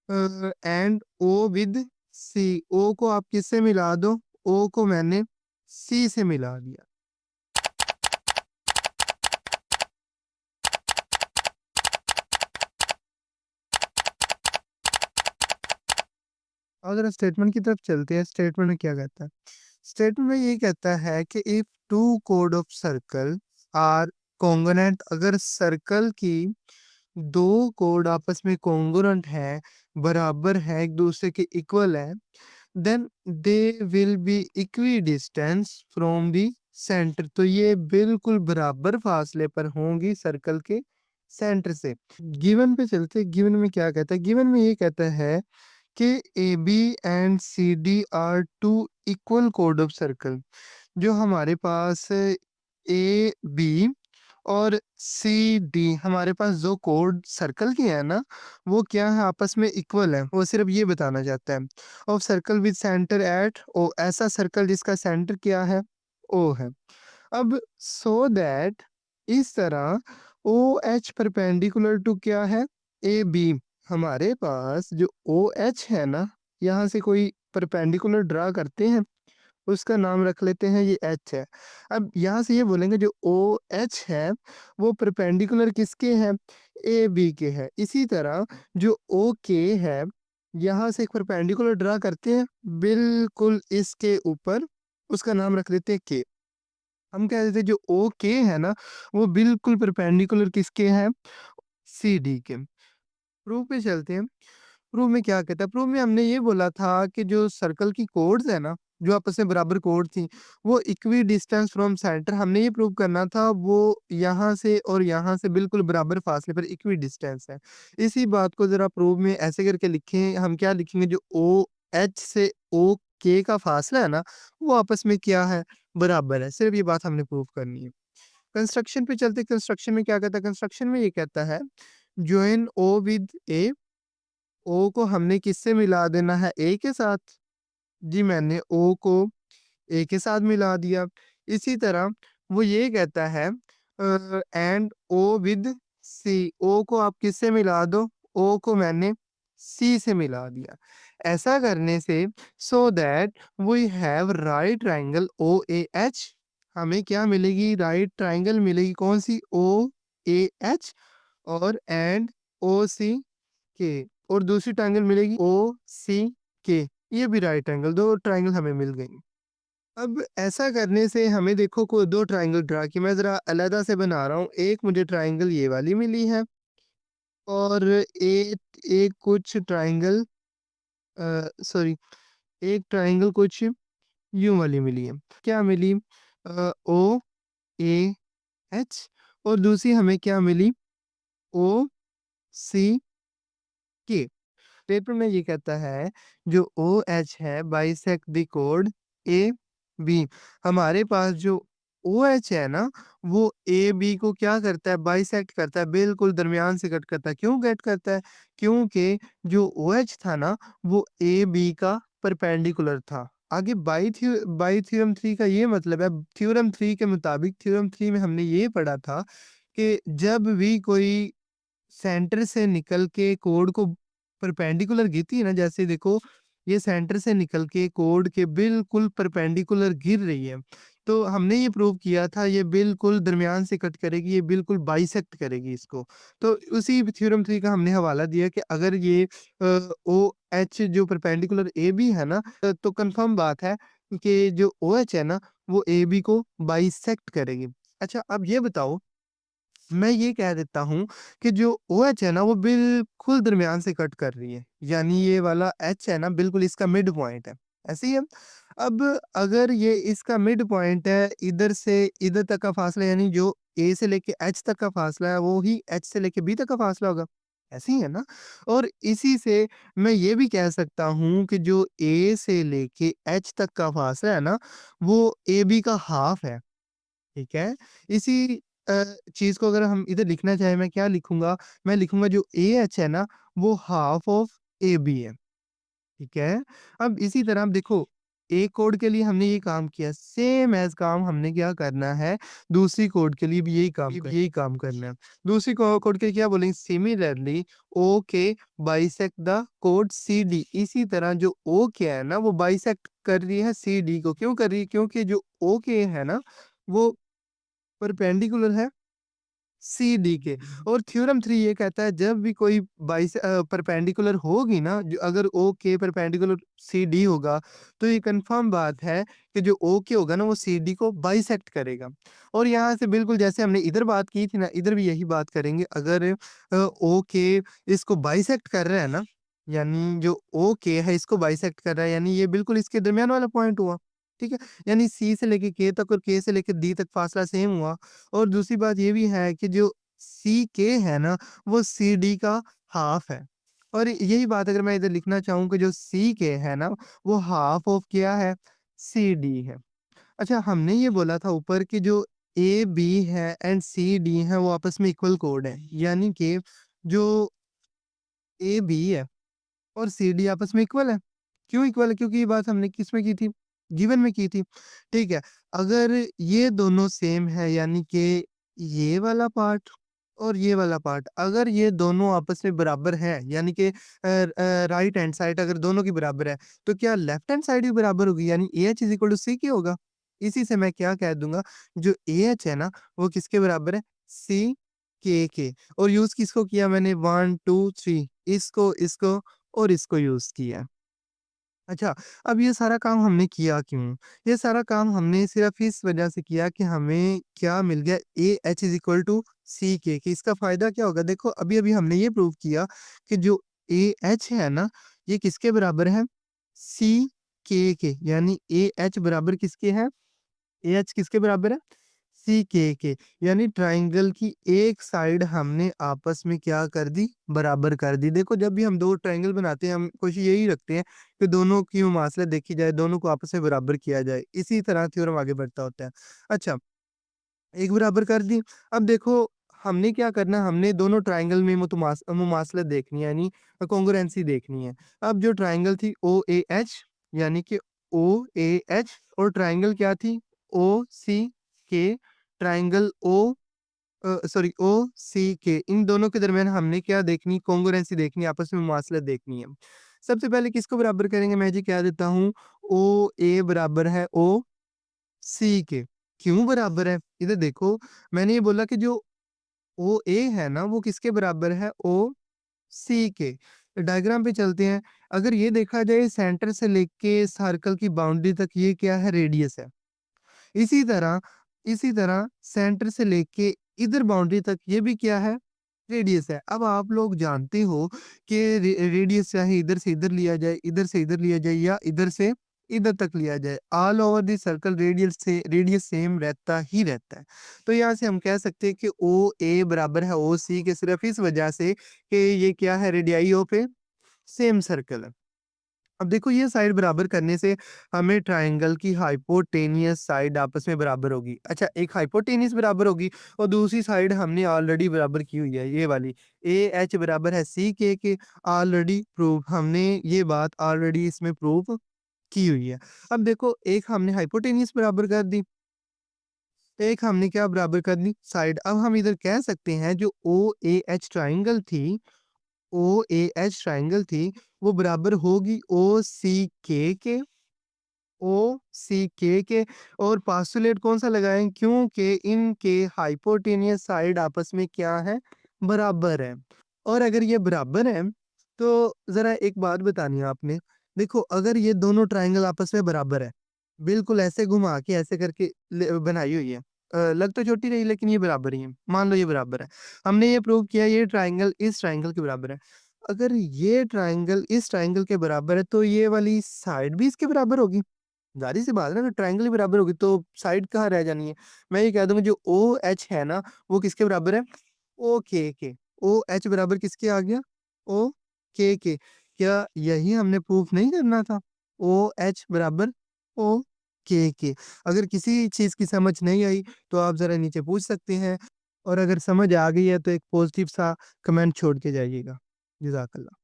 And O with C, ओ को आप किससे मिला दो, ओ को मैंने सी से मिला दिया। और जरा स्टेटमेंट की तरफ चलते हैं। स्टेटमेंट में क्या कहता है? स्टेटमेंट में ये कहता है कि इफ टू कोड ऑफ सर्कल आर कॉन्ग्रुएंट, अगर सर्कल की दो कोड आपस में कॉन्ग्रुएंट है, बराबर है, एक दूसरे के इक्वल है, then they will be equidistant from the centre, तो ये बिल्कुल बराबर फासले पर होंगी सर्कल के सेंटर से। गिवन पे चलते, गिवन में क्या कहता है? गिवन में ये कहता है कि A B and C D are two equal कोड ऑफ सर्कल। जो हमारे पास ए बी और सी डी, हमारे पास जो कोड सर्कल के है ना, वो क्या है, आपस में इक्वल है। वो सिर्फ ये बताना चाहता है। Of circle with center at O, ऐसा सर्कल जिसका सेंटर क्या है, ओ है। अब सो दैट, इस तरह ओ एच परपेंडिकुलर टू क्या है, ए बी, हमारे पास जो ओ एच है ना, यहाँ से कोई परपेंडिकुलर ड्रा करते हैं, उसका नाम रख लेते हैं ये एच है। अब यहाँ से ये बोलेंगे जो ओ एच है वो परपेंडिकुलर किसके है, ए बी के है। इसी तरह जो ओ के है, यहाँ से एक परपेंडिकुलर ड्रा करते हैं बिल्कुल इसके ऊपर, उसका नाम रख लेते हैं के। हम कह देते हैं जो ओ के है ना, वो बिल्कुल परपेंडिकुलर किसके है, सी डी के। प्रूफ पे चलते हैं। प्रूफ में क्या कहता है? प्रूफ में हमने ये बोला था कि जो सर्कल की कोड्स है ना, जो आपस में बराबर कोड थी, वो इक्वी डिस्टेंस फ्रॉम सेंटर, हमने ये प्रूव करना था वो यहाँ से और यहाँ से बिल्कुल बराबर फासले पर इक्वी डिस्टेंस है। इसी बात को जरा प्रूफ में ऐसे करके लिखें। हम क्या लिखेंगे, जो ओ एच से ओ के का फासला है ना, वो आपस में क्या है, बराबर है। सिर्फ ये बात हमने प्रूव करनी है। कंस्ट्रक्शन पे चलते। कंस्ट्रक्शन में क्या कहता है? कंस्ट्रक्शन में ये कहता है ज्वाइन ओ विद ए, ओ को हमने किससे मिला देना है, ए के साथ। जी मैंने ओ को ए के साथ मिला दिया। इसी तरह वो ये कहता है एंड ओ विद सी, ओ को आप किससे मिला दो, ओ को मैंने सी से मिला दिया। ऐसा करने से so that we have right triangle O A H, हमें क्या मिलेगी, राइट ट्रायंगल मिलेगी। कौन सी, ओ ए एच, और एंड ओ सी के, और दूसरी ट्रायंगल मिलेगी ओ सी के। ये भी राइट एंगल, दो ट्रायंगल हमें मिल गई। अब ऐसा करने से हमें देखो को दो ट्रायंगल ड्रा की, मैं जरा अलहदा से बना रहा हूँ। एक मुझे ट्रायंगल ये वाली मिली है, और एक कुछ ट्रायंगल, सॉरी, एक ट्रायंगल कुछ यूं वाली मिली है। क्या मिली, ओ ए एच, और दूसरी हमें क्या मिली, ओ सी के। पेपर में ये कहता है जो ओ एच है बाइसेक्ट द कोड ए बी, हमारे पास जो ओ एच है ना, वो ए बी को क्या करता है, बाइसेक्ट करता है, बिल्कुल दरमियान से कट करता है। क्यों कट करता है? क्योंकि जो ओ एच था ना, वो ए बी का परपेंडिकुलर था। आगे बाई थ्योरम थ्री का ये मतलब है, थ्योरम थ्री के मुताबिक, थ्योरम थ्री में हमने ये पढ़ा था कि जब भी कोई सेंटर से निकल के कोड को परपेंडिकुलर गिरती है ना, जैसे देखो ये सेंटर से निकल के कोड के बिल्कुल परपेंडिकुलर गिर रही है, तो हमने ये प्रूव किया था ये बिल्कुल दरमियान से कट करेगी, ये बिल्कुल बाइसेक्ट करेगी इसको। तो उसी थ्योरम थ्री का हमने हवाला दिया कि अगर ये ओ एच जो परपेंडिकुलर ए बी है ना, तो कंफर्म बात है कि जो ओ एच है ना, वो ए बी को बाइसेक्ट करेगी। अच्छा अब ये बताओ, मैं ये कह देता हूँ कि जो OH है ना, वो बिल्कुल दरमियान से कट कर रही है, यानी ये वाला H है ना, बिल्कुल इसका मिड पॉइंट है। ऐसे ही है। अब अगर ये इसका मिड पॉइंट है, इधर से इधर तक का फासला, यानी जो A से लेके H तक का फासला है, वो ही H से लेके B तक का फासला होगा। ऐसे ही है ना। और इसी से मैं ये भी कह सकता हूँ कि जो A से लेके H तक का फासला है ना, वो AB का हाफ है। ठीक है। इसी चीज़ को अगर हम इधर लिखना चाहें, मैं क्या लिखूँगा? मैं लिखूँगा जो AH है ना, वो हाफ ऑफ AB है। ठीक है। अब इसी तरह आप देखो, एक कोड के लिए हमने ये काम किया, सेम एज़ काम हमने क्या करना है, दूसरी कोड के लिए भी यही काम करना है। दूसरी कोड के लिए क्या बोलेंगे, similarly okay bisect the code CD. इसी तरह जो ओके है ना, वो बाइसेक्ट कर रही है सीडी को। क्यों कर रही है? क्योंकि जो ओके है ना, वो परपेंडिकुलर है सीडी के। और थ्योरम 3 ये कहता है जब भी कोई परपेंडिकुलर होगी ना, जो अगर ओ के परपेंडिकुलर सीडी होगा, तो ये कंफर्म बात है कि जो ओ के होगा ना, वो सीडी को बाइसेक्ट करेगा। और यहाँ से बिल्कुल जैसे हमने इधर बात की थी ना, इधर भी यही बात करेंगे। अगर ओ के इसको बाइसेक्ट कर रहा है ना, यानी जो ओ के है इसको बाइसेक्ट कर रहा है, यानी ये बिल्कुल इसके दरमियान वाला पॉइंट हुआ। ठीक है? यानी सी से लेके के तक और के से लेके डी तक फासला सेम हुआ। और दूसरी बात ये भी है कि जो सीके है ना, वो सीडी का हाफ है। और यही बात अगर मैं इधर लिखना चाहूँ कि जो सीके है ना, वो हाफ ऑफ क्या है? सीडी है। अच्छा, हमने ये बोला था ऊपर कि जो ए, बी है एंड सी, डी है, वो आपस में इक्वल कोड है। यानी कि जो ए, बी है और सीडी आपस में इक्वल है। क्यों इक्वल है? क्योंकि ये बात हमने किसमें की थी? गिवन में की थी। ठीक है, अगर ये दोनों सेम है, यानी कि ये वाला पार्ट और ये वाला पार्ट, अगर ये दोनों आपस में बराबर है, यानी कि राइट हैंड साइड अगर दोनों की बराबर है, तो क्या लेफ्ट हैंड साइड भी बराबर होगी? यानी A H is equal to C K होगा। इसी से मैं क्या कह दूंगा, जो ए एच है ना, वो किसके बराबर है? सी के। और यूज किसको किया मैंने? 1 2 3, इसको और इसको यूज़ किया। अच्छा, अब ये सारा काम हमने किया क्यों? ये सारा काम हमने सिर्फ़ इस वजह से किया कि हमें क्या मिल गया, AH is equal to CK। कि इसका फ़ायदा क्या होगा? देखो, अभी-अभी हमने ये प्रूव किया कि जो AH है ना, ये किसके बराबर है? CK के। यानी AH बराबर किसके है? AH किसके बराबर है? सीके के। यानी ट्रायंगल की एक साइड हमने आपस में क्या कर दी? बराबर कर दी। देखो, जब भी हम 2 ट्रायंगल बनाते हैं, हम कोशिश यही रखते हैं कि दोनों की मुमासलत देखी जाए, दोनों को आपस में बराबर किया जाए। इसी तरह थ्योरम आगे बढ़ता होता है। अच्छा, एक बराबर कर दी। अब देखो, हमने क्या करना है, हमने दोनों ट्रायंगल में मुमासलत देखनी है, यानी कॉन्ग्रुएंसी देखनी है। अब जो ट्रायंगल थी OAH, यानी कि OAH, और ट्रायंगल क्या थी? OCK। ट्रायंगल सॉरी OCK, इन दोनों के दरमियान हमने क्या देखनी? कॉन्ग्रुएंसी देखनी है, आपस में मुमासलत देखनी है। सबसे पहले किसको बराबर करेंगे? मैं जी कह देता हूँ, OA बराबर है OC के। क्यों बराबर है? इधर देखो, मैंने ये बोला कि जो OA है ना, वो किसके बराबर है? OC के। डायग्राम पे चलते हैं। अगर ये देखा जाए, सेंटर से लेके सर्कल की बाउंड्री तक ये क्या है? रेडियस है। इसी तरह इसी तरह सेंटर से लेके इधर बाउंड्री तक ये भी क्या है? रेडियस है। अब आप लोग जानते हो कि रेडियस चाहे इधर से इधर लिया जाए, इधर से इधर लिया जाए, या इधर से इधर तक लिया जाए, all over the circle radius same रहता ही रहता है। तो यहाँ से हम कह सकते हैं कि ओ ए बराबर है ओ सी के, सिर्फ इस वजह से कि ये क्या है? Radii of A same circle है। अब देखो, ये साइड बराबर करने से हमें ट्रायंगल की हाइपोटेनियस साइड आपस में बराबर होगी। अच्छा, एक हाइपोटेनियस बराबर होगी और दूसरी साइड हमने ऑलरेडी बराबर की हुई है, ये वाली ए एच बराबर है सी के। ऑलरेडी प्रूव, हमने ये बात ऑलरेडी इसमें प्रूव की हुई है। अब देखो, एक हमने हाइपोटेनियस बराबर कर दी, एक हमने क्या बराबर कर दी? साइड। अब हम इधर कह सकते हैं जो ओ ए एच ट्राइंगल थी, OAH ट्रायंगल थी, वो बराबर होगी OCK के। OCK के। और पास्टुलेट कौन-सा लगाएँ? क्योंकि इनके हाइपोटेनियस साइड आपस में क्या है? बराबर है। और अगर ये बराबर हैं, तो ज़रा एक बात बतानी है आपने। देखो, अगर ये दोनों ट्रायंगल आपस में बराबर है, बिल्कुल ऐसे घुमा के ऐसे करके बनाई हुई है। लग तो छोटी रही, लेकिन ये बराबर ही है। मान लो ये बराबर है। हमने ये प्रूव किया, ये ट्रायंगल इस ट्रायंगल के बराबर है। अगर ये ट्रायंगल इस ट्रायंगल के बराबर है, तो ये वाली साइड भी इसके बराबर होगी। ज़ाहिर-सी बात है ना, अगर ट्रायंगल ही बराबर होगी तो साइड कहाँ रह जानी है। मैं ये कह दूँगा, जो OH है ना, वो किसके बराबर है? OK के। OH बराबर किसके आ गया? OK के। क्या यही हमने प्रूफ नहीं करना था? OH बराबर OK के। अगर किसी चीज़ की समझ नहीं आई, तो आप ज़रा नीचे पूछ सकते हैं, और अगर समझ आ गई है तो एक पॉजिटिव सा कमेंट छोड़ के जाइएगा। जज़ाकल्लाह।